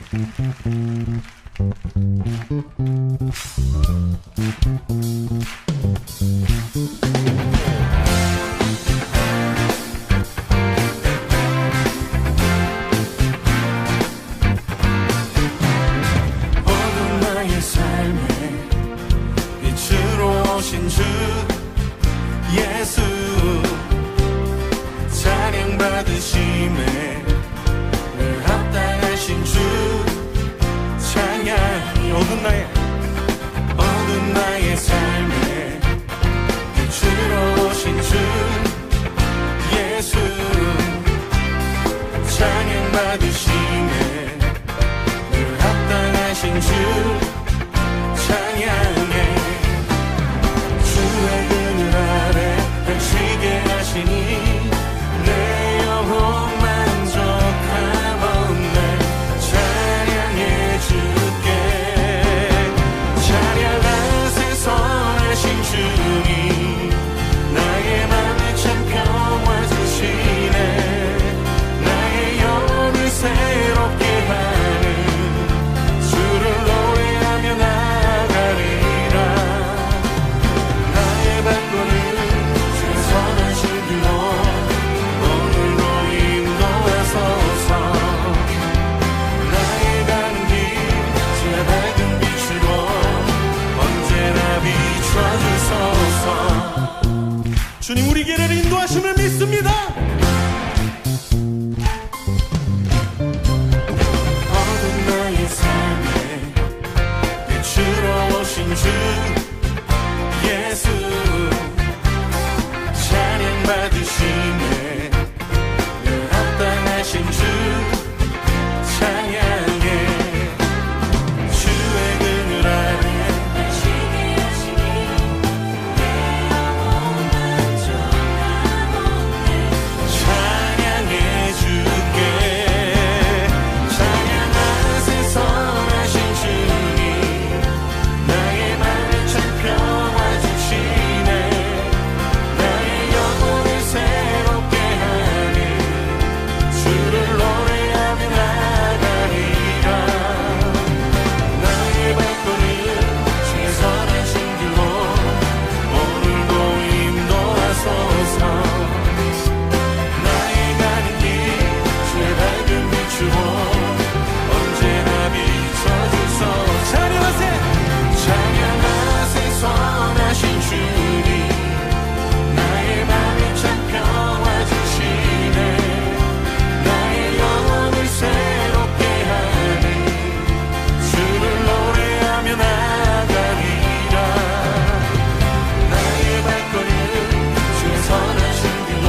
어두운 나의 삶에 빛으로 오신 주 예수 찬양 받으심에 늘 합당하신 주 찬양. 어두운 나의 삶에 빛으로 오신 주 예수 찬양 받으심에 늘 합당하신 주 찬양해. 주의 그늘 아래 펼치게 하시니 내 영혼 만족하옵네. 찬양해 주께. 찬양하세 선하신 주님. 나의 맘에 참 평화 주시네. 나의 영혼을 새롭게 하는 주를 노래하며 나가리라. 나의 발걸음 주의 선하신 길로 오늘도 인도하소서. 나의 가는 길 주의 밝은 빛으로 언제나 비춰주소서. 주님 우리 길을 인도하심을 믿습니다. 어두운 나의 삶에 빛으로 오신 주 예수 찬양 받으시네. 늘 합당하신 주 찬양해. 주의 그늘 아래 펼치게 하시니 내 영혼 만족하옵네. 찬양해 주께. 찬양하세 선하신 주님. 나의 맘에 참 평화 주시네. 나의 영혼을 새롭게 하는 주를 노래하며 나가리라. 나의 발걸음 주의 선하신 길로 오늘도 인도하소서. 나의 가는 길 주의 밝은 빛으로 언제나 비춰주소서. 찬양하세 선하신 주님. 나의 맘에 참 평화 주시네. 나의 영혼을 새롭게 하는 주를 노래하며 나가리라. 나의 발걸음 주의 선하신 길로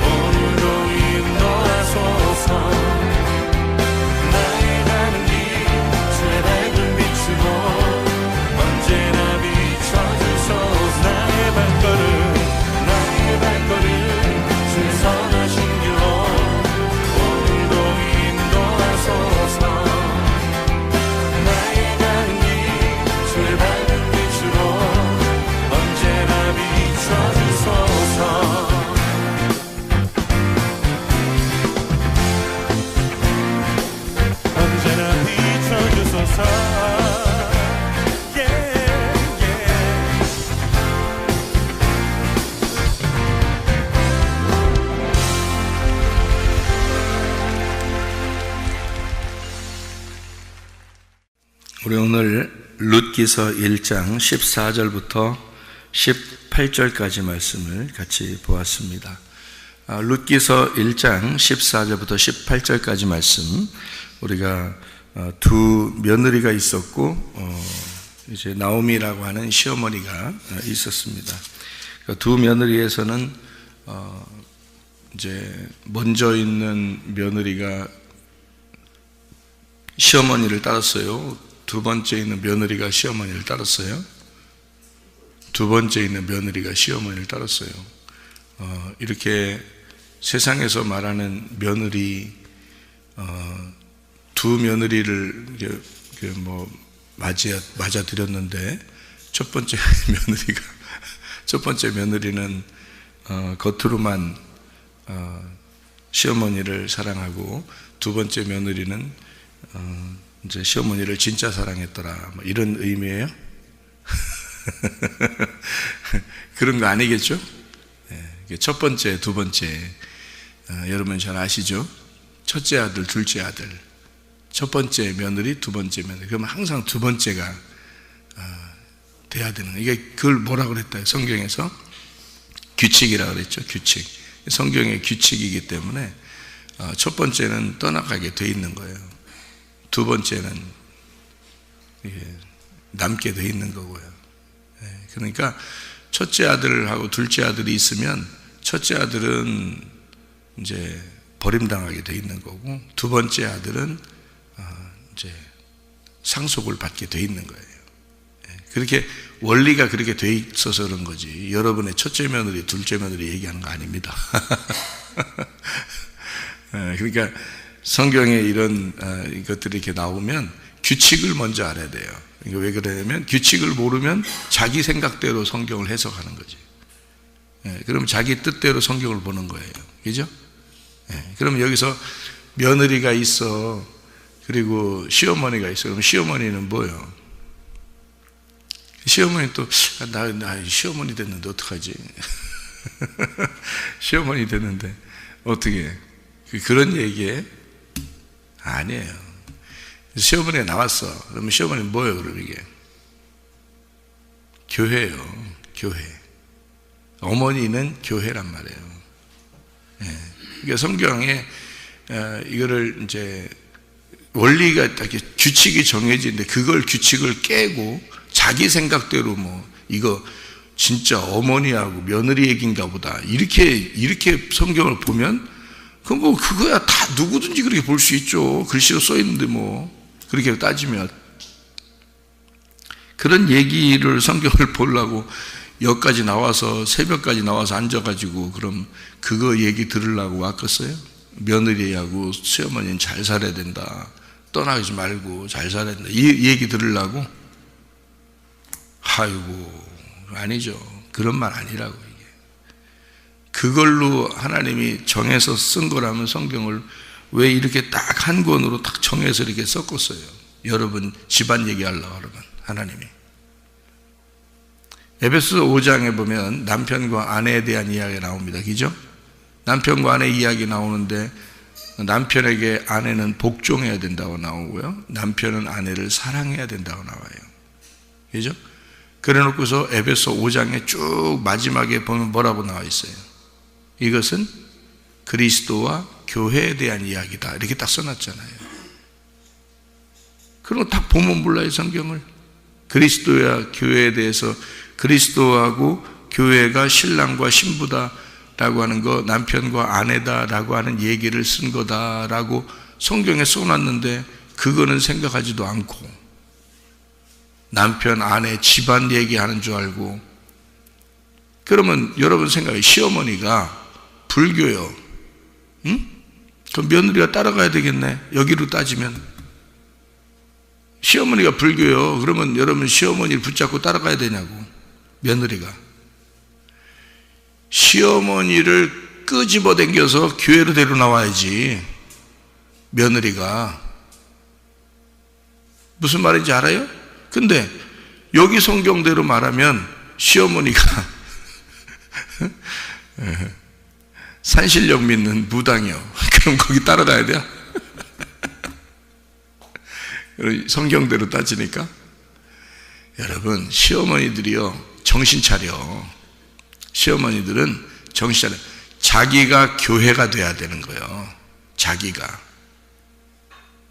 오늘도 인도하소서. 나의 가는 길 주의 밝은 빛으로 언제나 비춰주소서. 나의 발걸음 주의 선하신 길로 오늘도 인도하소서. 나의 가는 길 주의 밝은 빛으로 언제나 비춰주소서. 언제나 비춰주소서. 우리 오늘 룻기서 1장 14절부터 18절까지 말씀을 같이 보았습니다. 룻기서 1장 14절부터 18절까지 말씀, 우리가 두 며느리가 있었고 이제 나오미라고 하는 시어머니가 있었습니다. 두 며느리에서는 이제 먼저 있는 며느리가 시어머니를 따랐어요. 두 번째 있는 며느리가 시어머니를 따랐어요. 두 번째 있는 며느리가 시어머니를 따랐어요. 이렇게 세상에서 말하는 며느리, 두 며느리를 맞아들였는데 첫 번째 며느리는 겉으로만 시어머니를 사랑하고, 두 번째 며느리는 이제 시어머니를 진짜 사랑했더라, 뭐 이런 의미예요? 그런 거 아니겠죠? 첫 번째, 두 번째, 여러분 잘 아시죠? 첫째 아들, 둘째 아들, 첫 번째 며느리, 두 번째 며느리. 그러면 항상 두 번째가 돼야 되는 거예요. 이게 그걸 뭐라고 그랬다? 성경에서 규칙이라고 그랬죠. 규칙. 성경의 규칙이기 때문에 첫 번째는 떠나가게 돼 있는 거예요. 두 번째는 남게 돼 있는 거고요. 그러니까 첫째 아들하고 둘째 아들이 있으면 첫째 아들은 이제 버림당하게 돼 있는 거고, 두 번째 아들은 이제 상속을 받게 돼 있는 거예요. 그렇게 원리가 그렇게 돼 있어서 그런 거지, 여러분의 첫째 며느리, 둘째 며느리 얘기하는 거 아닙니다. 그러니까 성경에 이런 것들이 이렇게 나오면 규칙을 먼저 알아야 돼요. 그러니까 왜 그러냐면 규칙을 모르면 자기 생각대로 성경을 해석하는 거지. 그럼 자기 뜻대로 성경을 보는 거예요. 그죠? 그럼 여기서 며느리가 있어, 그리고 시어머니가 있어. 그럼 시어머니는 뭐예요? 시어머니 또 나 시어머니 됐는데 어떡하지? 시어머니 됐는데 어떻게? 그런 얘기에 아니에요. 시어머니가 나왔어. 그러면 시어머니는 뭐예요? 그럼 이게 교회예요. 교회. 어머니는 교회란 말이에요. 그러니까 성경에 이거를 이제 원리가 이렇게 규칙이 정해지는데, 그걸 규칙을 깨고 자기 생각대로 뭐 이거 진짜 어머니하고 며느리 얘기인가 보다, 이렇게 성경을 보면 그거야 다 누구든지 그렇게 볼 수 있죠. 글씨로 써 있는데 뭐 그렇게 따지면. 그런 얘기를 성경을 보려고 여기까지 나와서 새벽까지 나와서 앉아가지고 그럼 그거 얘기 들으려고 왔겠어요? 며느리하고 시어머니는 잘 살아야 된다, 떠나지 말고 잘 살아야 된다, 이 얘기 들으려고? 아이고, 아니죠. 그런 말 아니라고. 이게 그걸로 하나님이 정해서 쓴 거라면 성경을 왜 이렇게 딱 한 권으로 딱 정해서 이렇게 썼겠어요? 여러분 집안 얘기하려고 그러면 하나님이. 에베소서 5장에 보면 남편과 아내에 대한 이야기가 나옵니다. 그죠? 남편과 아내 이야기 나오는데, 남편에게 아내는 복종해야 된다고 나오고요, 남편은 아내를 사랑해야 된다고 나와요. 그죠? 그래 놓고서 에베소 5장에 쭉 마지막에 보면 뭐라고 나와 있어요? 이것은 그리스도와 교회에 대한 이야기다, 이렇게 딱 써놨잖아요. 그런 거 딱 보면 몰라요, 성경을. 그리스도와 교회에 대해서 그리스도하고 교회가 신랑과 신부다 라고 하는 거, 남편과 아내다 라고 하는 얘기를 쓴 거다 라고 성경에 써놨는데, 그거는 생각하지도 않고 남편, 아내, 집안 얘기하는 줄 알고. 그러면 여러분 생각해, 시어머니가 불교요, 응? 그럼 며느리가 따라가야 되겠네, 여기로 따지면. 시어머니가 불교요, 그러면 여러분 시어머니를 붙잡고 따라가야 되냐고, 며느리가. 시어머니를 끄집어 당겨서 교회로 데려 나와야지, 며느리가. 무슨 말인지 알아요? 근데 여기 성경대로 말하면 시어머니가 산신령 믿는 무당이요, 그럼 거기 따라가야 돼요? 성경대로 따지니까. 여러분, 시어머니들이요, 정신 차려. 시어머니들은 정신 차려. 자기가 교회가 돼야 되는 거예요. 자기가.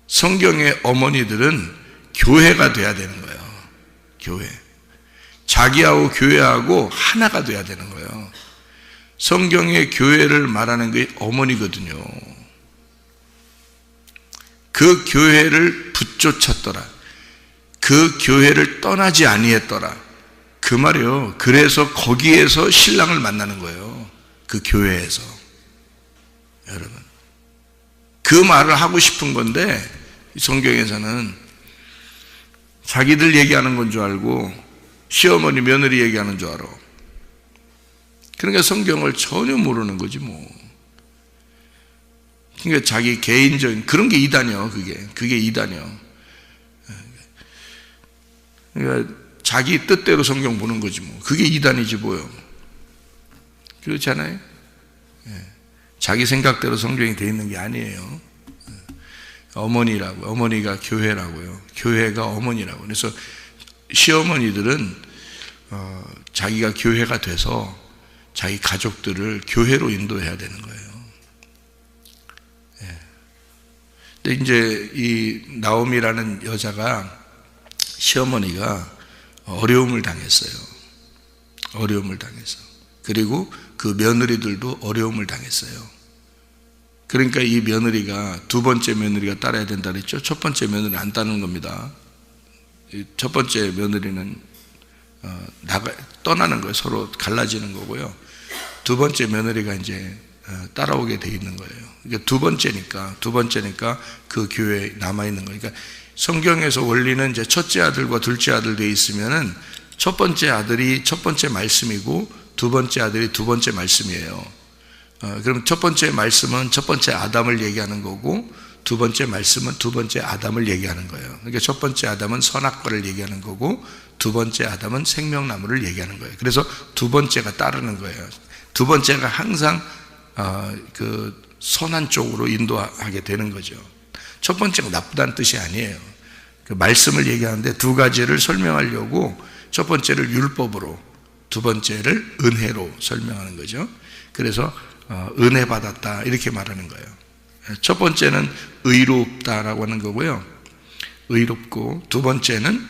성경의 어머니들은 교회가 돼야 되는 거예요. 교회. 자기하고 교회하고 하나가 돼야 되는 거예요. 성경의 교회를 말하는 게 어머니거든요. 그 교회를 붙쫓았더라, 그 교회를 떠나지 아니했더라, 그 말이요. 그래서 거기에서 신랑을 만나는 거예요. 그 교회에서. 여러분, 그 말을 하고 싶은 건데 성경에서는 자기들 얘기하는 건 줄 알고 시어머니, 며느리 얘기하는 줄 알아. 그러니까 성경을 전혀 모르는 거지 뭐. 그러니까 자기 개인적인 그런 게 이단이요. 그게 이단이요. 그러니까 자기 뜻대로 성경 보는 거지 뭐. 그게 이단이지 뭐요. 그렇잖아요. 자기 생각대로 성경이 되어 있는 게 아니에요. 어머니라고, 어머니가 교회라고요. 교회가 어머니라고. 그래서 시어머니들은 자기가 교회가 돼서 자기 가족들을 교회로 인도해야 되는 거예요. 근데 이제 이 나오미라는 여자가 시어머니가 어려움을 당했어요. 어려움을 당해서. 그리고 그 며느리들도 어려움을 당했어요. 그러니까 이 며느리가 두 번째 며느리가 따라야 된다 그랬죠. 첫 번째 며느리는 안 따르는 겁니다. 첫 번째 며느리는 떠나는 거예요. 서로 갈라지는 거고요. 두 번째 며느리가 이제 따라오게 돼 있는 거예요. 그러니까 두 번째니까 그 교회에 남아 있는 거예요. 그러니까 성경에서 원리는 이제 첫째 아들과 둘째 아들 돼 있으면은 첫 번째 아들이 첫 번째 말씀이고 두 번째 아들이 두 번째 말씀이에요. 그럼 첫 번째 말씀은 첫 번째 아담을 얘기하는 거고 두 번째 말씀은 두 번째 아담을 얘기하는 거예요. 그러니까 첫 번째 아담은 선악과를 얘기하는 거고 두 번째 아담은 생명나무를 얘기하는 거예요. 그래서 두 번째가 따르는 거예요. 두 번째가 항상 그 선한 쪽으로 인도하게 되는 거죠. 첫 번째가 나쁘다는 뜻이 아니에요. 그 말씀을 얘기하는데 두 가지를 설명하려고 첫 번째를 율법으로, 두 번째를 은혜로 설명하는 거죠. 그래서 은혜 받았다 이렇게 말하는 거예요. 첫 번째는 의롭다라고 하는 거고요. 의롭고 두 번째는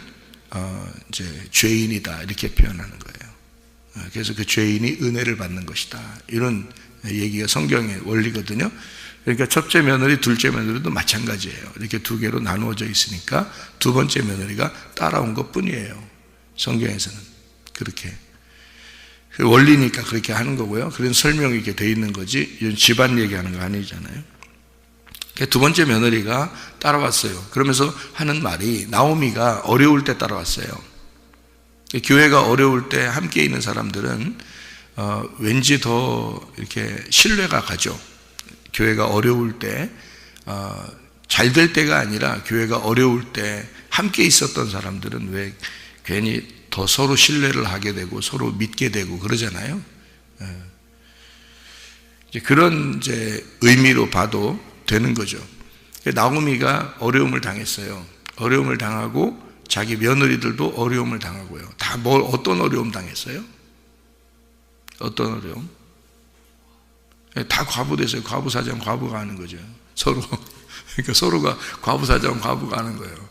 이제 죄인이다 이렇게 표현하는 거예요. 그래서 그 죄인이 은혜를 받는 것이다 이런 얘기가 성경의 원리거든요. 그러니까 첫째 며느리, 둘째 며느리도 마찬가지예요. 이렇게 두 개로 나누어져 있으니까 두 번째 며느리가 따라온 것 뿐이에요. 성경에서는 그렇게 원리니까 그렇게 하는 거고요. 그런 설명이 이렇게 돼 있는 거지 이런 집안 얘기하는 거 아니잖아요. 두 번째 며느리가 따라왔어요. 그러면서 하는 말이 나오미가 어려울 때 따라왔어요. 교회가 어려울 때 함께 있는 사람들은 왠지 더 이렇게 신뢰가 가죠. 교회가 어려울 때 잘 될 때가 아니라 교회가 어려울 때 함께 있었던 사람들은 왜 괜히 더 서로 신뢰를 하게 되고 서로 믿게 되고 그러잖아요. 이제 그런 이제 의미로 봐도 되는 거죠. 나오미가 어려움을 당했어요. 어려움을 당하고 자기 며느리들도 어려움을 당하고요. 다 어떤 어려움 당했어요? 어떤 어려움? 다 과부 됐어요. 과부 사장 과부가 하는 거죠. 서로. 그러니까 서로가 과부 사장 과부가 하는 거예요.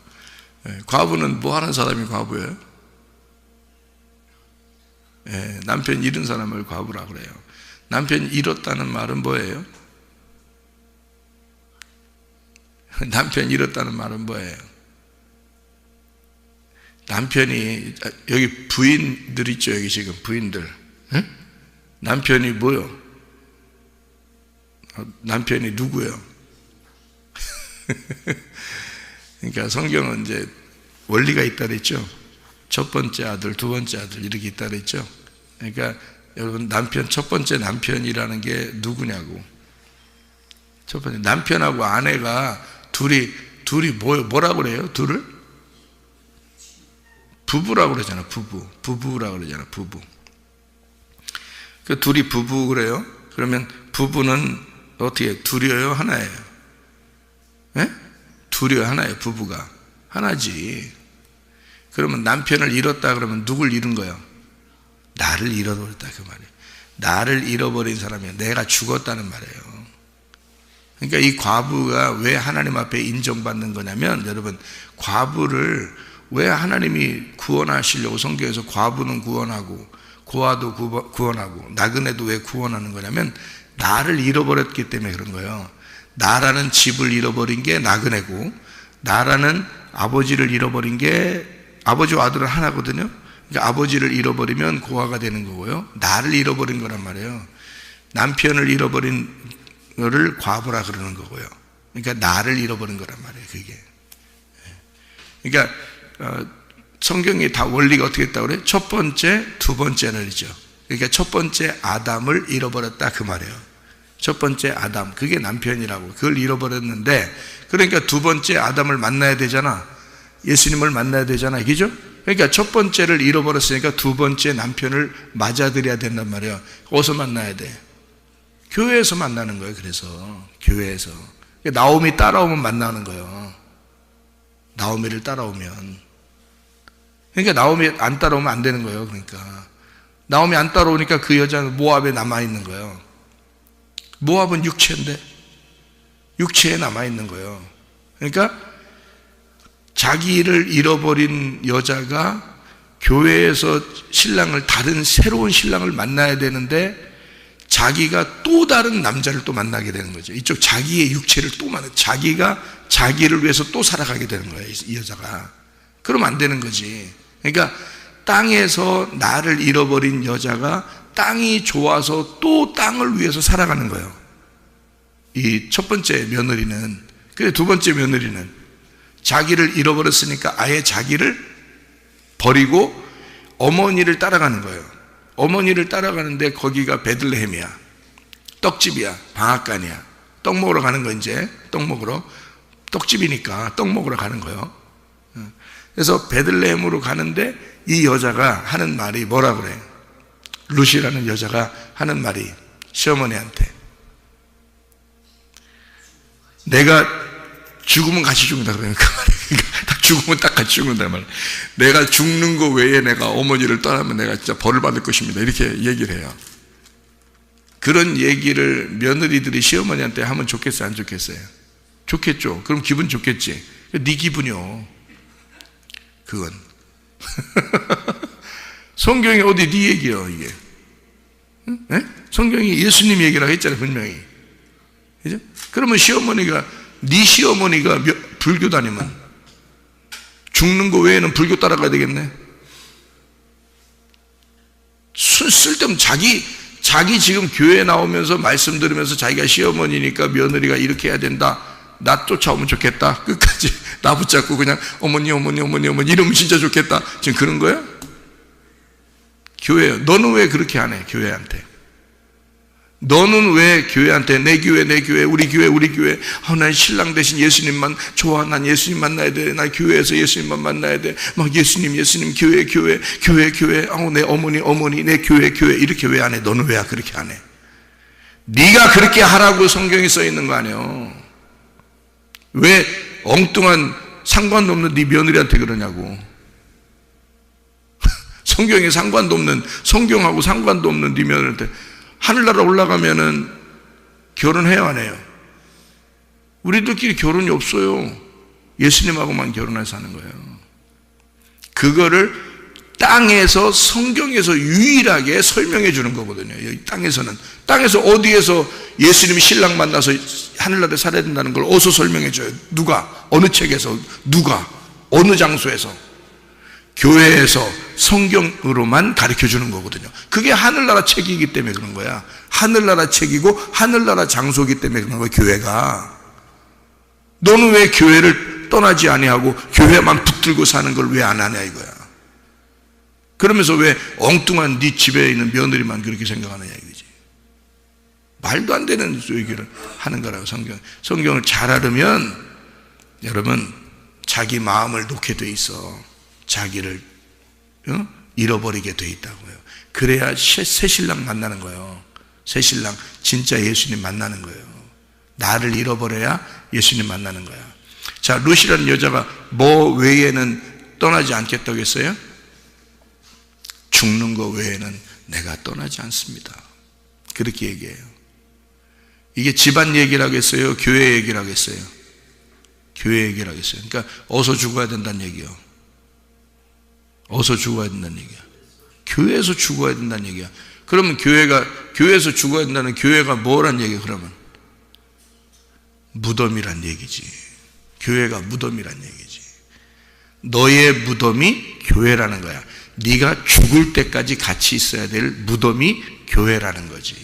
과부는 뭐 하는 사람이 과부예요? 남편 잃은 사람을 과부라 그래요. 남편 잃었다는 말은 뭐예요? 남편 잃었다는 말은 뭐예요? 남편이 여기 부인들 있죠. 여기 지금 부인들. 남편이 뭐요? 남편이 누구예요? 그러니까 성경은 이제 원리가 있다 그랬죠. 첫 번째 아들, 두 번째 아들 이렇게 있다 그랬죠. 그러니까 여러분 남편, 첫 번째 남편이라는 게 누구냐고. 첫 번째 남편하고 아내가 둘이 뭐라고 그래요? 둘을? 부부라고 그러잖아. 부부라고 그러잖아. 부부. 그 둘이 부부 그래요? 그러면 부부는 어떻게 둘이에요? 하나예요? 예? 둘이에요? 하나예요? 부부가 하나지. 그러면 남편을 잃었다 그러면 누굴 잃은 거예요? 나를 잃어버렸다 그 말이에요. 나를 잃어버린 사람이에요. 내가 죽었다는 말이에요. 그러니까 이 과부가 왜 하나님 앞에 인정받는 거냐면, 여러분 과부를 왜 하나님이 구원하시려고 성경에서 과부는 구원하고 고아도 구원하고 나그네도 왜 구원하는 거냐면, 나를 잃어버렸기 때문에 그런 거예요. 나라는 집을 잃어버린 게 나그네고, 나라는 아버지를 잃어버린 게, 아버지와 아들은 하나거든요. 그러니까 아버지를 잃어버리면 고아가 되는 거고요. 나를 잃어버린 거란 말이에요. 남편을 잃어버린 거를 과부라 그러는 거고요. 그러니까 나를 잃어버린 거란 말이에요. 그게. 그러니까 성경이 다 원리가 어떻게 했다고 그래요? 첫 번째, 두 번째는 이죠. 그러니까 첫 번째 아담을 잃어버렸다 그 말이에요. 첫 번째 아담, 그게 남편이라고. 그걸 잃어버렸는데, 그러니까 두 번째 아담을 만나야 되잖아. 예수님을 만나야 되잖아. 그죠? 그러니까 첫 번째를 잃어버렸으니까 두 번째 남편을 맞아들여야 된단 말이에요. 어디서 만나야 돼? 교회에서 만나는 거예요. 그래서 교회에서 나오미 따라오면 만나는 거예요. 나오미를 따라오면. 그러니까 나오미 안 따라오면 안 되는 거예요. 그러니까 나오미 안 따라오니까 그 여자는 모압에 남아있는 거예요. 모압은 육체인데 육체에 남아있는 거예요. 그러니까 자기를 잃어버린 여자가 교회에서 신랑을, 다른 새로운 신랑을 만나야 되는데 자기가 또 다른 남자를 또 만나게 되는 거죠. 이쪽 자기의 육체를 또 만나, 자기가 자기를 위해서 또 살아가게 되는 거예요, 이 여자가. 그러면 안 되는 거지. 그러니까 땅에서 나를 잃어버린 여자가 땅이 좋아서 또 땅을 위해서 살아가는 거예요. 이 첫 번째 며느리는. 그래, 두 번째 며느리는 자기를 잃어버렸으니까 아예 자기를 버리고 어머니를 따라가는 거예요. 어머니를 따라가는데 거기가 베들레헴이야. 떡집이야. 방앗간이야. 떡 먹으러 가는 거. 이제 떡 먹으러, 떡집이니까 떡 먹으러 가는 거예요. 그래서 베들레헴으로 가는데 이 여자가 하는 말이 뭐라 그래? 루시라는 여자가 하는 말이 시어머니한테, 내가 죽으면 같이 죽는다 그러니까 딱 죽으면 딱 같이 죽는다 말이야. 내가 죽는 거 외에 내가 어머니를 떠나면 내가 진짜 벌을 받을 것입니다. 이렇게 얘기를 해요. 그런 얘기를 며느리들이 시어머니한테 하면 좋겠어요, 안 좋겠어요? 좋겠죠. 그럼 기분 좋겠지. 네 기분이요. 그건 성경이 어디 네 얘기요 이게? 응? 성경이 예수님 얘기라고 했잖아요, 분명히. 그죠? 그러면 시어머니가, 네 시어머니가 불교 다니면 죽는 거 외에는 불교 따라가야 되겠네. 쓸데없는 자기 지금 교회 나오면서 말씀 들으면서 자기가 시어머니니까 며느리가 이렇게 해야 된다, 나 쫓아오면 좋겠다, 끝까지 나 붙잡고 그냥 어머니 이러면 진짜 좋겠다, 지금 그런 거야? 교회요. 너는 왜 그렇게 안 해? 교회한테. 너는 왜 교회한테 내 교회 우리 교회 난 신랑 대신 예수님만 좋아, 난 예수님 만나야 돼, 난 교회에서 예수님만 만나야 돼, 막 예수님 교회 내 어머니 내 교회 이렇게 왜 안 해? 너는 왜 그렇게 안 해? 네가 그렇게 하라고 성경이 써 있는 거 아니에요. 왜 엉뚱한 상관도 없는 네 며느리한테 그러냐고. 성경에 상관도 없는, 성경하고 상관도 없는 네 며느리한테. 하늘나라 올라가면은 결혼해야 안 해요? 우리들끼리 결혼이 없어요. 예수님하고만 결혼해서 하는 거예요. 그거를 땅에서, 성경에서 유일하게 설명해 주는 거거든요. 여기 땅에서 어디에서 예수님이 신랑 만나서 하늘나라에 살아야 된다는 걸 어디서 설명해 줘요? 누가? 어느 책에서? 누가? 어느 장소에서? 교회에서 성경으로만 가르쳐 주는 거거든요. 그게 하늘나라 책이기 때문에 그런 거야. 하늘나라 책이고 하늘나라 장소이기 때문에 그런 거야, 교회가. 너는 왜 교회를 떠나지 아니하고 교회만 붙들고 사는 걸 왜 안 하냐 이거야. 그러면서 왜 엉뚱한 네 집에 있는 며느리만 그렇게 생각하느냐 이거지. 말도 안 되는 얘기를 하는 거라고. 성경을 잘 알으면 여러분 자기 마음을 놓게 돼 있어. 자기를 잃어버리게 돼 있다고요. 그래야 새 신랑 만나는 거예요. 새 신랑, 진짜 예수님 만나는 거예요. 나를 잃어버려야 예수님 만나는 거야. 자, 루시라는 여자가 뭐 외에는 떠나지 않겠다고 했어요? 죽는 거 외에는 내가 떠나지 않습니다. 그렇게 얘기해요. 이게 집안 얘기라고 했어요? 교회 얘기라고 했어요? 교회 얘기라고 했어요. 그러니까 어서 죽어야 된다는 얘기요. 어서 죽어야 된다는 얘기야. 교회에서 죽어야 된다는 얘기야. 그러면 교회에서 죽어야 된다는 교회가 뭐란 얘기야, 그러면? 무덤이란 얘기지. 교회가 무덤이란 얘기지. 너의 무덤이 교회라는 거야. 네가 죽을 때까지 같이 있어야 될 무덤이 교회라는 거지.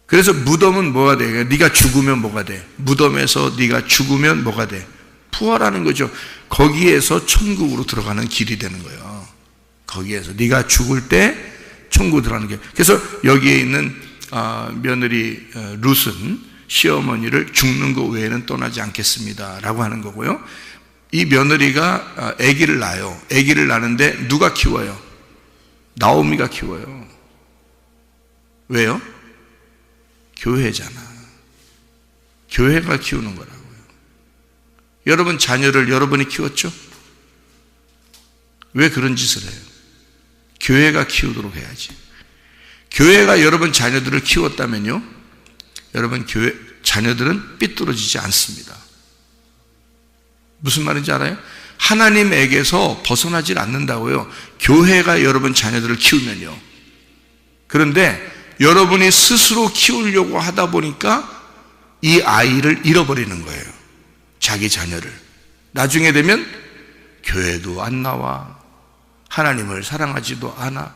그래서 무덤은 뭐가 돼? 네가 죽으면 뭐가 돼? 무덤에서 네가 죽으면 뭐가 돼? 부활하는 거죠. 거기에서 천국으로 들어가는 길이 되는 거예요. 거기에서 네가 죽을 때 천국으로 들어가는 게. 그래서 여기에 있는 며느리 룻은 시어머니를 죽는 것 외에는 떠나지 않겠습니다 라고 하는 거고요. 이 며느리가 아기를 낳아요. 아기를 낳는데 누가 키워요? 나오미가 키워요. 왜요? 교회잖아. 교회가 키우는 거라고요. 여러분 자녀를 여러분이 키웠죠? 왜 그런 짓을 해요? 교회가 키우도록 해야지. 교회가 여러분 자녀들을 키웠다면요, 여러분 교회 자녀들은 삐뚤어지지 않습니다. 무슨 말인지 알아요? 하나님에게서 벗어나질 않는다고요. 교회가 여러분 자녀들을 키우면요. 그런데 여러분이 스스로 키우려고 하다 보니까 이 아이를 잃어버리는 거예요. 자기 자녀를. 나중에 되면 교회도 안 나와, 하나님을 사랑하지도 않아.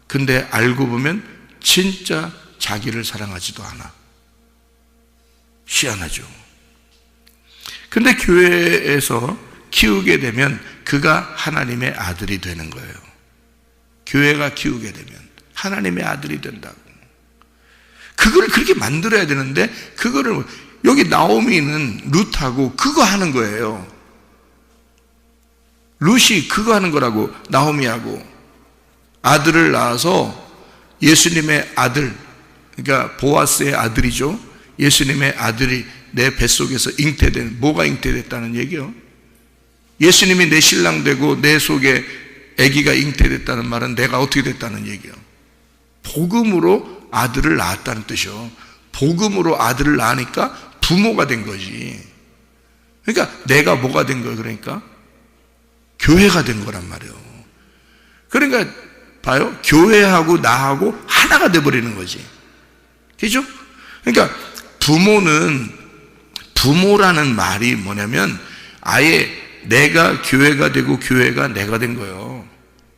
근데 알고 보면 진짜 자기를 사랑하지도 않아. 희한하죠. 근데 교회에서 키우게 되면 그가 하나님의 아들이 되는 거예요. 교회가 키우게 되면 하나님의 아들이 된다고. 그걸 그렇게 만들어야 되는데, 그거를, 여기 나오미는 룻하고 그거 하는 거예요. 룻이 그거 하는 거라고. 나오미하고 아들을 낳아서 예수님의 아들, 그러니까 보아스의 아들이죠. 예수님의 아들이 내 뱃속에서 잉태된, 뭐가 잉태됐다는 얘기요? 예수님이 내 신랑 되고 내 속에 아기가 잉태됐다는 말은 내가 어떻게 됐다는 얘기요? 복음으로 아들을 낳았다는 뜻이요. 복음으로 아들을 낳으니까 부모가 된 거지. 그러니까 내가 뭐가 된 거예요? 그러니까 교회가 된 거란 말이에요. 그러니까 봐요, 교회하고 나하고 하나가 돼버리는 거지. 그죠? 그러니까 부모라는 말이 뭐냐면 아예 내가 교회가 되고 교회가 내가 된 거예요.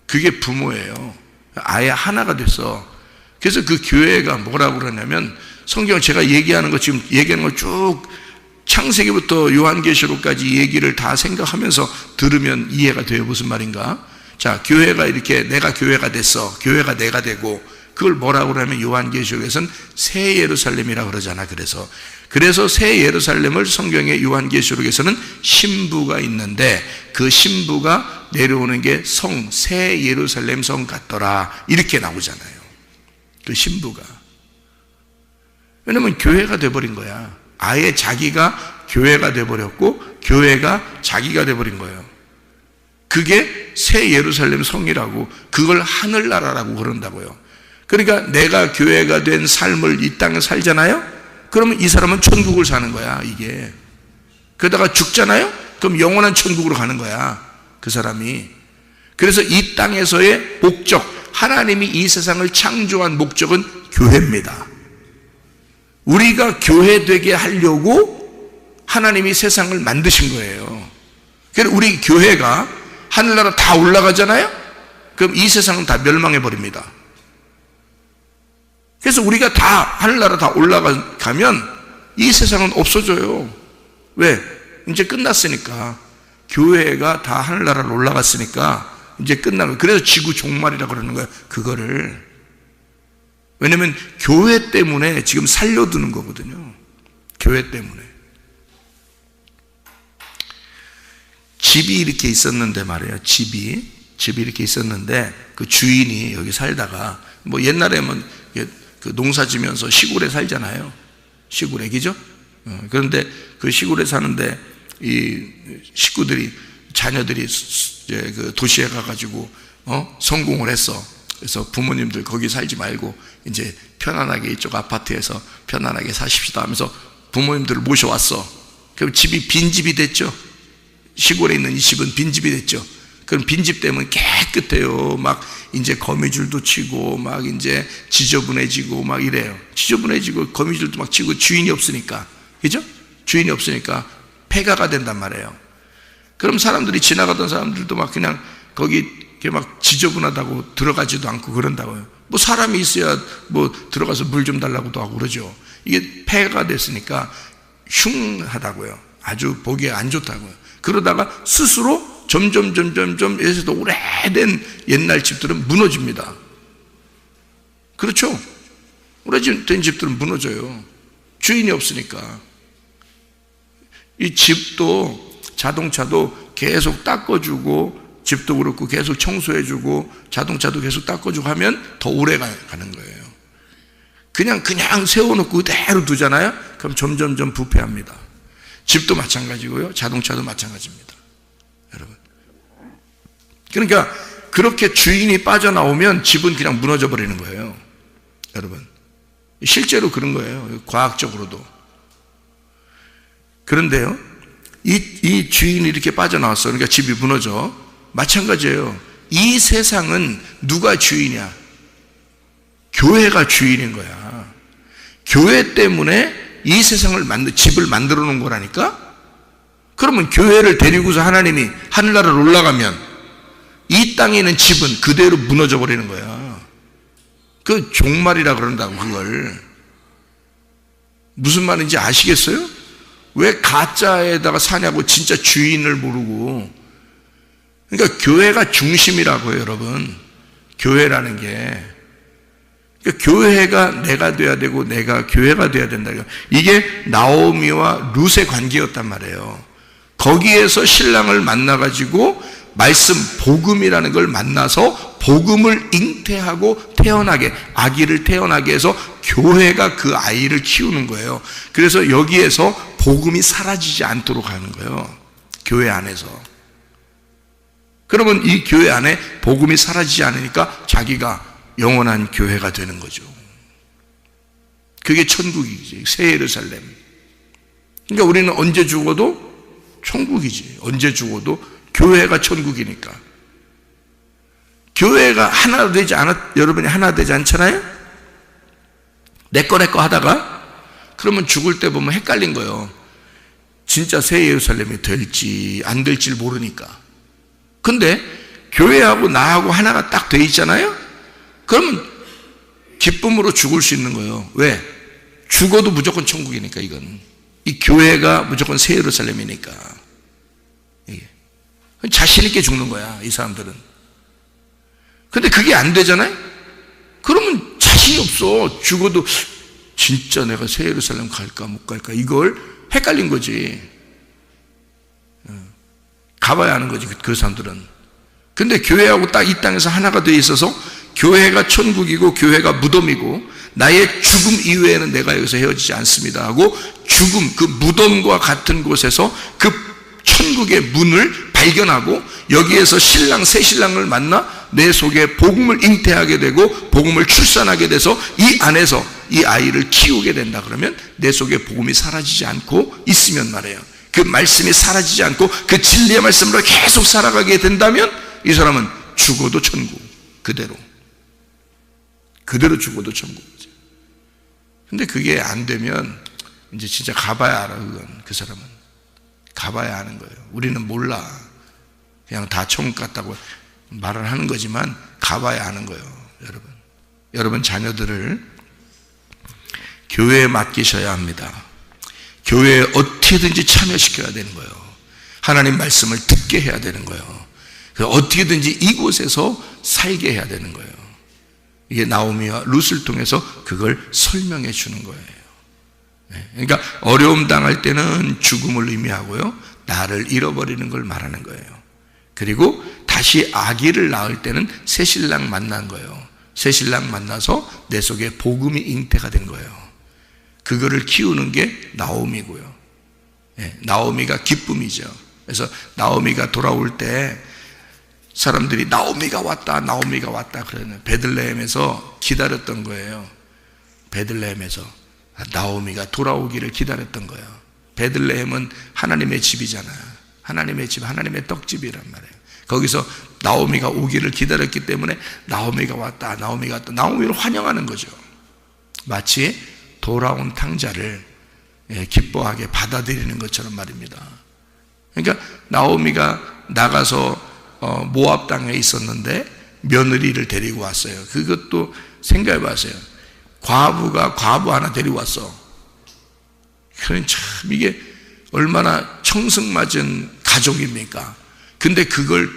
그게 부모예요. 아예 하나가 됐어. 그래서 그 교회가 뭐라고 그러냐면, 성경 제가 얘기하는 거, 지금 얘기하는 걸 쭉 창세기부터 요한계시록까지 얘기를 다 생각하면서 들으면 이해가 돼요. 무슨 말인가? 자, 교회가 이렇게 내가 교회가 됐어. 교회가 내가 되고, 그걸 뭐라고 그러냐면 요한계시록에서는 새 예루살렘이라고 그러잖아. 그래서 새 예루살렘을 성경의 요한계시록에서는 신부가 있는데, 그 신부가 내려오는 게 새 예루살렘 성 같더라, 이렇게 나오잖아요. 그 신부가. 왜냐면 교회가 돼버린 거야. 아예 자기가 교회가 돼버렸고 교회가 자기가 돼버린 거예요. 그게 새 예루살렘 성이라고, 그걸 하늘나라라고 그런다고요. 그러니까 내가 교회가 된 삶을 이 땅에 살잖아요. 그러면 이 사람은 천국을 사는 거야, 이게. 그러다가 죽잖아요. 그럼 영원한 천국으로 가는 거야, 그 사람이. 그래서 이 땅에서의 목적, 하나님이 이 세상을 창조한 목적은 교회입니다. 우리가 교회 되게 하려고 하나님이 세상을 만드신 거예요. 그래서 우리 교회가 하늘나라 다 올라가잖아요. 그럼 이 세상은 다 멸망해 버립니다. 그래서 우리가 다 하늘나라 다 올라가면 이 세상은 없어져요. 왜? 이제 끝났으니까. 교회가 다 하늘나라로 올라갔으니까 이제 끝나고. 그래서 지구 종말이라고 그러는 거예요, 그거를. 왜냐면 교회 때문에 지금 살려두는 거거든요. 교회 때문에. 집이 이렇게 있었는데 말이에요. 집이 이렇게 있었는데 그 주인이 여기 살다가, 뭐 옛날에 그 농사 지면서 시골에 살잖아요. 시골에, 그죠? 그런데 그 시골에 사는데 이 식구들이, 자녀들이 이제 그 도시에 가가지고 성공을 했어. 그래서 부모님들 거기 살지 말고 이제 편안하게 이쪽 아파트에서 편안하게 사십시다 하면서 부모님들을 모셔왔어. 그럼 집이 빈집이 됐죠. 시골에 있는 이 집은 빈집이 됐죠. 그럼 빈집 되면 깨끗해요. 막 이제 거미줄도 치고 막 이제 지저분해지고 막 이래요. 지저분해지고 거미줄도 막 치고, 주인이 없으니까, 그죠? 주인이 없으니까 폐가가 된단 말이에요. 그럼 사람들이, 지나가던 사람들도 막 그냥 거기 이렇게 막 지저분하다고 들어가지도 않고 그런다고요. 뭐 사람이 있어야 뭐 들어가서 물 좀 달라고도 하고 그러죠. 이게 폐가 됐으니까 흉하다고요. 아주 보기에 안 좋다고요. 그러다가 스스로 점점 여기서도 오래된 옛날 집들은 무너집니다. 그렇죠? 오래된 집들은 무너져요. 주인이 없으니까. 이 집도, 자동차도 계속 닦아주고, 집도 그렇고 계속 청소해주고, 자동차도 계속 닦아주고 하면 더 오래 가는 거예요. 그냥 세워놓고 그대로 두잖아요? 그럼 점점점 부패합니다. 집도 마찬가지고요, 자동차도 마찬가지입니다. 여러분. 그러니까 그렇게 주인이 빠져나오면 집은 그냥 무너져 버리는 거예요. 여러분. 실제로 그런 거예요. 과학적으로도. 그런데요, 이 주인이 이렇게 빠져나왔어. 그러니까 집이 무너져. 마찬가지예요. 이 세상은 누가 주인이야? 교회가 주인인 거야. 교회 때문에 이 세상을 집을 만들어 놓은 거라니까? 그러면 교회를 데리고서 하나님이 하늘나라로 올라가면 이 땅에 있는 집은 그대로 무너져 버리는 거야. 그 종말이라 그런다고. 그걸 무슨 말인지 아시겠어요? 왜 가짜에다가 사냐고. 진짜 주인을 모르고. 그러니까 교회가 중심이라고요, 여러분. 교회라는 게. 그러니까 교회가 내가 돼야 되고 내가 교회가 돼야 된다. 이게 나오미와 룻의 관계였단 말이에요. 거기에서 신랑을 만나가지고 말씀, 복음이라는 걸 만나서 복음을 잉태하고 태어나게, 아기를 태어나게 해서 교회가 그 아이를 키우는 거예요. 그래서 여기에서 복음이 사라지지 않도록 하는 거예요. 교회 안에서. 그러면 이 교회 안에 복음이 사라지지 않으니까 자기가 영원한 교회가 되는 거죠. 그게 천국이지. 새 예루살렘. 그러니까 우리는 언제 죽어도 천국이지. 언제 죽어도 교회가 천국이니까. 교회가 하나 되지 여러분이 하나 되지 않잖아요? 내 거 하다가 그러면 죽을 때 보면 헷갈린 거예요. 진짜 새 예루살렘이 될지 안 될지 모르니까. 근데 교회하고 나하고 하나가 딱 돼 있잖아요? 그러면 기쁨으로 죽을 수 있는 거예요. 왜? 죽어도 무조건 천국이니까. 이건 이 교회가 무조건 새 예루살렘이니까. 자신 있게 죽는 거야, 이 사람들은. 근데 그게 안 되잖아요? 그러면 자신이 없어. 죽어도 진짜 내가 새 예루살렘 갈까 못 갈까, 이걸 헷갈린 거지. 가봐야 하는 거지, 그 사람들은. 근데 교회하고 딱 이 땅에서 하나가 돼 있어서 교회가 천국이고 교회가 무덤이고 나의 죽음 이후에는 내가 여기서 헤어지지 않습니다 하고, 죽음, 그 무덤과 같은 곳에서 그 천국의 문을 발견하고 여기에서 새 신랑을 만나 내 속에 복음을 잉태하게 되고 복음을 출산하게 돼서 이 안에서 이 아이를 키우게 된다. 그러면 내 속에 복음이 사라지지 않고 있으면 말이에요. 그 말씀이 사라지지 않고 그 진리의 말씀으로 계속 살아가게 된다면 이 사람은 죽어도 천국. 그대로 죽어도 천국이죠. 근데 그게 안 되면 이제 진짜 가봐야 알아. 그건 그 사람은 가봐야 하는 거예요. 우리는 몰라. 그냥 다 천국 같다고 말을 하는 거지만 가봐야 하는 거예요. 여러분 자녀들을 교회에 맡기셔야 합니다. 교회에 어떻게든지 참여시켜야 되는 거예요. 하나님 말씀을 듣게 해야 되는 거예요. 어떻게든지 이곳에서 살게 해야 되는 거예요. 이게 나오미와 룻을 통해서 그걸 설명해 주는 거예요. 그러니까 어려움 당할 때는 죽음을 의미하고요, 나를 잃어버리는 걸 말하는 거예요. 그리고 다시 아기를 낳을 때는 새 신랑 만난 거예요. 새 신랑 만나서 내 속에 복음이 잉태가 된 거예요. 그거를 키우는 게 나오미고요. 나오미가 기쁨이죠. 그래서 나오미가 돌아올 때 사람들이 나오미가 왔다 그러는, 베들레헴에서 기다렸던 거예요. 베들레헴에서 나오미가 돌아오기를 기다렸던 거예요. 베들레헴은 하나님의 집이잖아요. 하나님의 집, 하나님의 떡집이란 말이에요. 거기서 나오미가 오기를 기다렸기 때문에 나오미가 왔다, 나오미를 환영하는 거죠. 마치 돌아온 탕자를 기뻐하게 받아들이는 것처럼 말입니다. 그러니까 나오미가 나가서 모압 땅에 있었는데 며느리를 데리고 왔어요. 그것도 생각해 봤어요. 과부가 과부 하나 데리고 왔어. 그건 참 이게 얼마나 청승맞은 가족입니까? 근데 그걸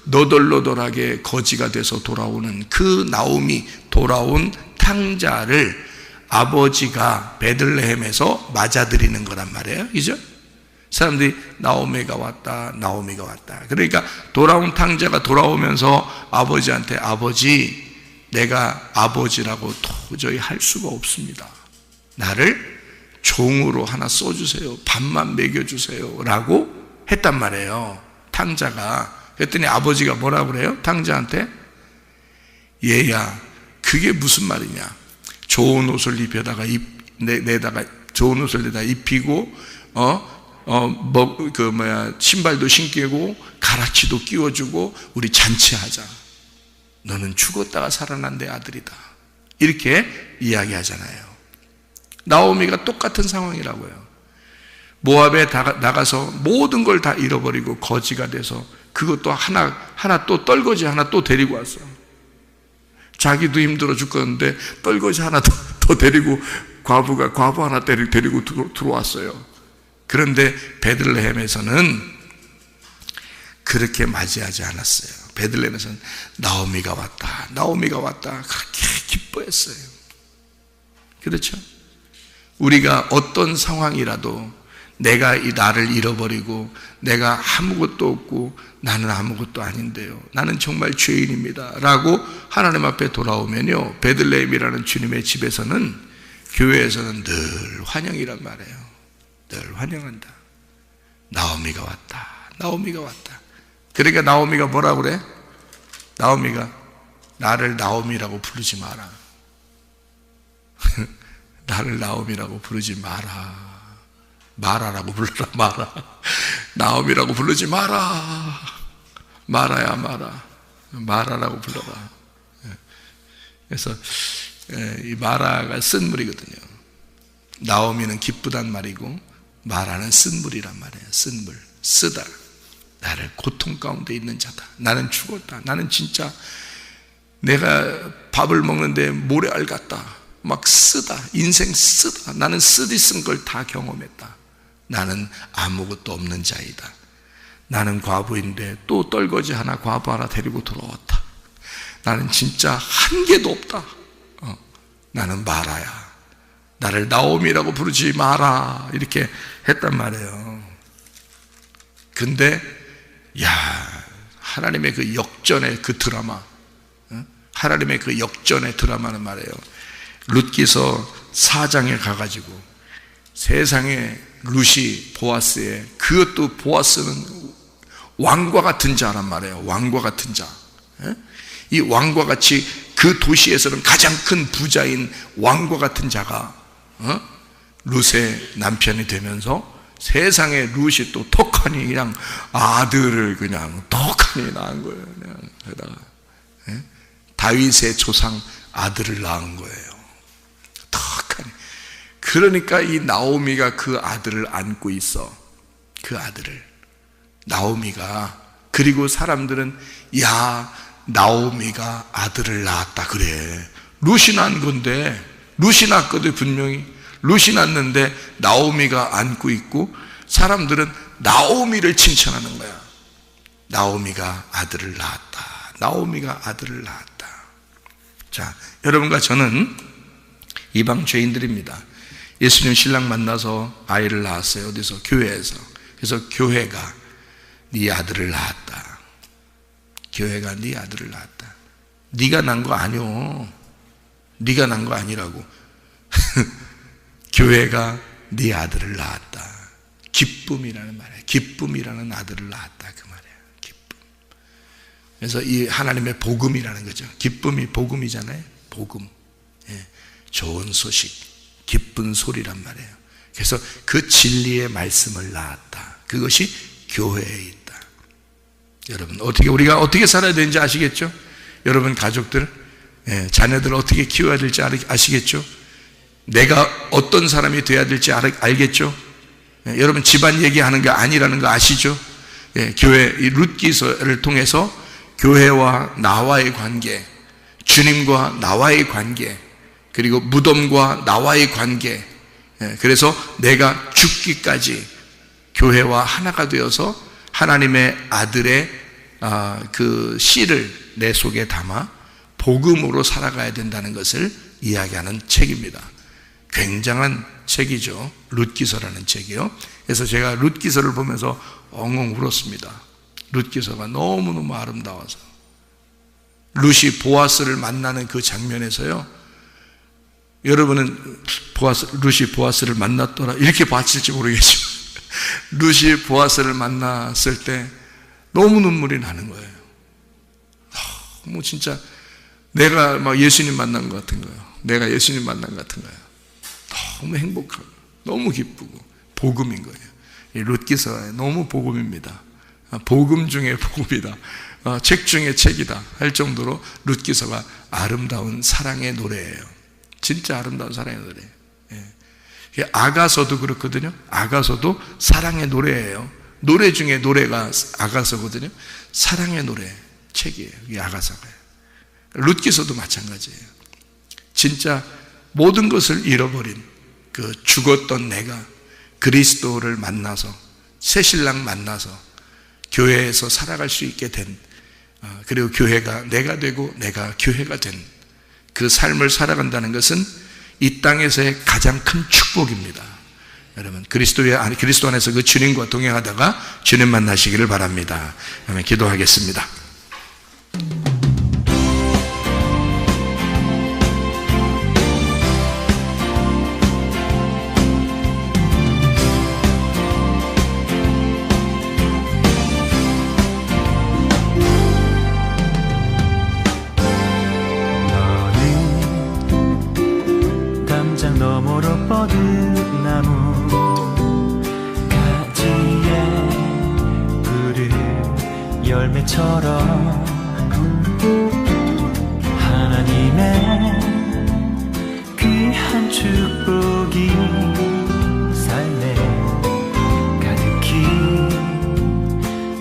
너덜너덜하게 거지가 돼서 돌아오는 그 나오미, 돌아온 탕자를 아버지가 베들레헴에서 맞아들이는 거란 말이에요. 그죠? 사람들이 나오미가 왔다, 나오미가 왔다. 그러니까 돌아온 탕자가 돌아오면서 아버지한테 아버지, 내가 아버지라고 도저히 할 수가 없습니다. 나를 종으로 하나 써주세요. 밥만 먹여주세요. 라고 했단 말이에요. 탕자가. 그랬더니 아버지가 뭐라고 그래요? 탕자한테 얘야, 그게 무슨 말이냐? 좋은 옷을 입혀다가 내다가 좋은 옷을 내다 입히고 신발도 신기고 가라치도 끼워주고 우리 잔치하자. 너는 죽었다가 살아난 내 아들이다. 이렇게 이야기하잖아요. 나오미가 똑같은 상황이라고요. 모압에 나가서 모든 걸 다 잃어버리고 거지가 돼서 그것도 하나 또 떨거지 하나 또 데리고 왔어. 자기도 힘들어 죽겠는데 떨거지 하나 더 데리고 과부 하나 데리고 들어왔어요. 그런데 베들레헴에서는 그렇게 맞이하지 않았어요. 베들레헴에서는 나오미가 왔다, 나오미가 왔다 그렇게 기뻐했어요. 그렇죠? 우리가 어떤 상황이라도 내가 이 나를 잃어버리고 내가 아무것도 없고 나는 아무것도 아닌데요, 나는 정말 죄인입니다 라고 하나님 앞에 돌아오면요, 베들레헴이라는 주님의 집에서는, 교회에서는 늘 환영이란 말이에요. 늘 환영한다. 나오미가 왔다, 나오미가 왔다. 그러니까 나오미가 뭐라고 그래? 나오미가 나를 나오미라고 부르지 마라. 나를 나오미라고 부르지 마라. 마라라고 불러라. 마라. 나오미라고 부르지 마라. 마라야 마라. 마라라고 불러라. 그래서 이 마라가 쓴물이거든요. 나오미는 기쁘단 말이고 마라는 쓴물이란 말이에요. 쓴물. 쓰다. 나를 고통 가운데 있는 자다. 나는 죽었다. 나는 진짜 내가 밥을 먹는데 모래알 같다. 막 쓰다. 인생 쓰다. 나는 쓰디 쓴 걸 다 경험했다. 나는 아무것도 없는 자이다. 나는 과부인데 또 떨거지 하나, 과부 하나 데리고 돌아왔다. 나는 진짜 한 개도 없다. 나는 마라야. 나를 나오미라고 부르지 마라. 이렇게 했단 말이에요. 근데 하나님의 그 역전의 그 드라마, 하나님의 그 역전의 드라마는 말이에요, 룻기서 4장에 가가지고 세상에 룻이 보아스에, 그것도 보아스는 왕과 같은 자란 말이에요. 왕과 같은 자. 이 왕과 같이 그 도시에서는 가장 큰 부자인 왕과 같은 자가 룻의 남편이 되면서 세상에 룻이 또 턱하니 그냥 아들을 그냥 턱하니 낳은 거예요. 그냥 게다가 다윗의 조상 아들을 낳은 거예요. 턱하니. 그러니까 이 나오미가 그 아들을 안고 있어. 그 아들을. 나오미가. 그리고 사람들은 야, 나오미가 아들을 낳았다 그래. 룻이 낳은 건데, 룻이 낳았거든 분명히. 룻이 낳았는데 나오미가 안고 있고 사람들은 나오미를 칭찬하는 거야. 나오미가 아들을 낳았다. 나오미가 아들을 낳았다. 자, 여러분과 저는 이방 죄인들입니다. 예수님 신랑 만나서 아이를 낳았어요. 어디서? 교회에서. 그래서 교회가 네 아들을 낳았다. 교회가 네 아들을 낳았다. 네가 낳은 거 아니오. 네가 낳은 거 아니라고. 교회가 네 아들을 낳았다. 기쁨이라는 말이에요. 기쁨이라는 아들을 낳았다 그 말이에요. 기쁨. 그래서 이 하나님의 복음이라는 거죠. 기쁨이 복음이잖아요. 복음. 예. 좋은 소식, 기쁜 소리란 말이에요. 그래서 그 진리의 말씀을 낳았다. 그것이 교회에 있다. 여러분, 우리가 어떻게 살아야 되는지 아시겠죠? 여러분 가족들, 자녀들 어떻게 키워야 될지 아시겠죠? 내가 어떤 사람이 돼야 될지 알겠죠? 여러분 집안 얘기하는 게 아니라는 거 아시죠? 교회, 이 룻기서를 통해서 교회와 나와의 관계, 주님과 나와의 관계, 그리고 무덤과 나와의 관계, 그래서 내가 죽기까지 교회와 하나가 되어서 하나님의 아들의 그 씨를 내 속에 담아 복음으로 살아가야 된다는 것을 이야기하는 책입니다. 굉장한 책이죠. 룻기서라는 책이요. 그래서 제가 룻기서를 보면서 엉엉 울었습니다. 룻기서가 너무너무 아름다워서. 룻이 보아스를 만나는 그 장면에서요, 여러분은 룻이 보아스를 만났더라 이렇게 봤을지 모르겠지만 룻이 보아스를 만났을 때 너무 눈물이 나는 거예요. 뭐 진짜 내가 막 예수님 만난 것 같은 거예요. 내가 예수님 만난 것 같은 거예요. 너무 행복하고 너무 기쁘고 복음인 거예요. 이 룻기서 너무 복음입니다. 복음 중에 복음이다. 책 중에 책이다 할 정도로 룻기서가 아름다운 사랑의 노래예요. 진짜 아름다운 사랑의 노래. 예. 아가서도 그렇거든요. 아가서도 사랑의 노래예요. 노래 중에 노래가 아가서거든요. 사랑의 노래 책이에요. 이게 아가서가. 룻기서도 마찬가지예요. 진짜 모든 것을 잃어버린 그 죽었던 내가 그리스도를 만나서 새신랑 만나서 교회에서 살아갈 수 있게 된, 그리고 교회가 내가 되고 내가 교회가 된 그 삶을 살아간다는 것은 이 땅에서의 가장 큰 축복입니다. 여러분 그리스도 안에서 그 주님과 동행하다가 주님 만나시기를 바랍니다. 아멘. 기도하겠습니다. 너머로 뻗은 나무 가지에 푸른 열매처럼 하나님의 귀한 축복이 삶에 가득히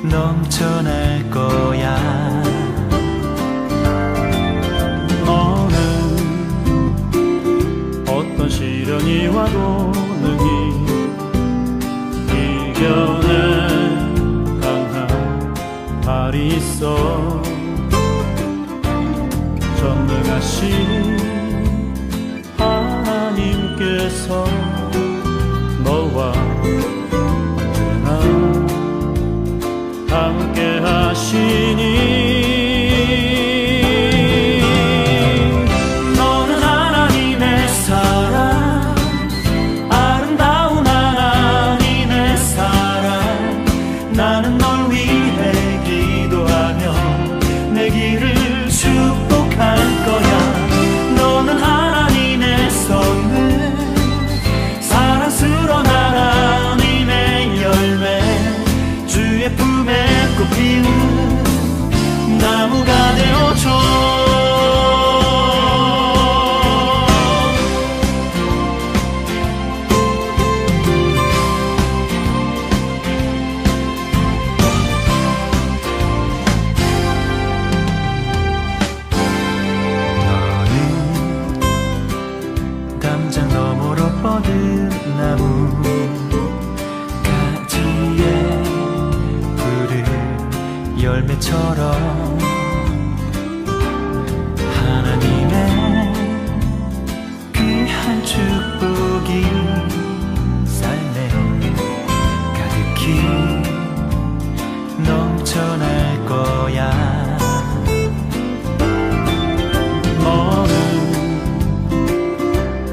넘쳐날 거야. 어떤 시련이 와도 능히 이겨낸 강한 발이 있어. 전능하신 하나님께서 너와 언제나 함께 하시니 나무가 되어줘. 너는 담장 너머로 뻗은 나무 가지에 푸른 열매처럼 하나님의 귀한 축복이 삶에 가득히 넘쳐날 거야. 너는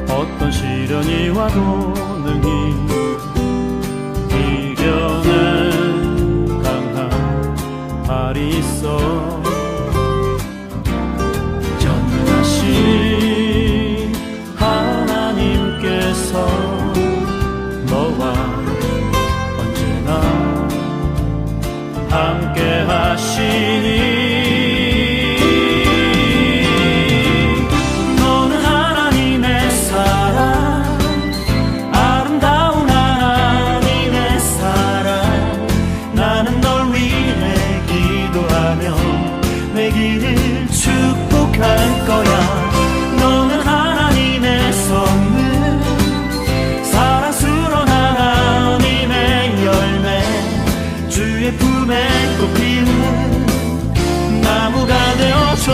어떤 시련이 와도 능히 이겨낸 강한 발이 있어. 전능하신 하나님께서 너와 언제나 함께 하시니 너는 하나님의 사랑, 아름다운 하나님의 사랑. 나는 널 위해 기도하며 내 길을 축복할 거야. 너는 하나님의 선물, 사랑스러운 하나님의 열매, 주의 품에 꽃피는 나무가 되어줘.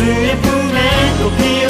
그의 품에 높이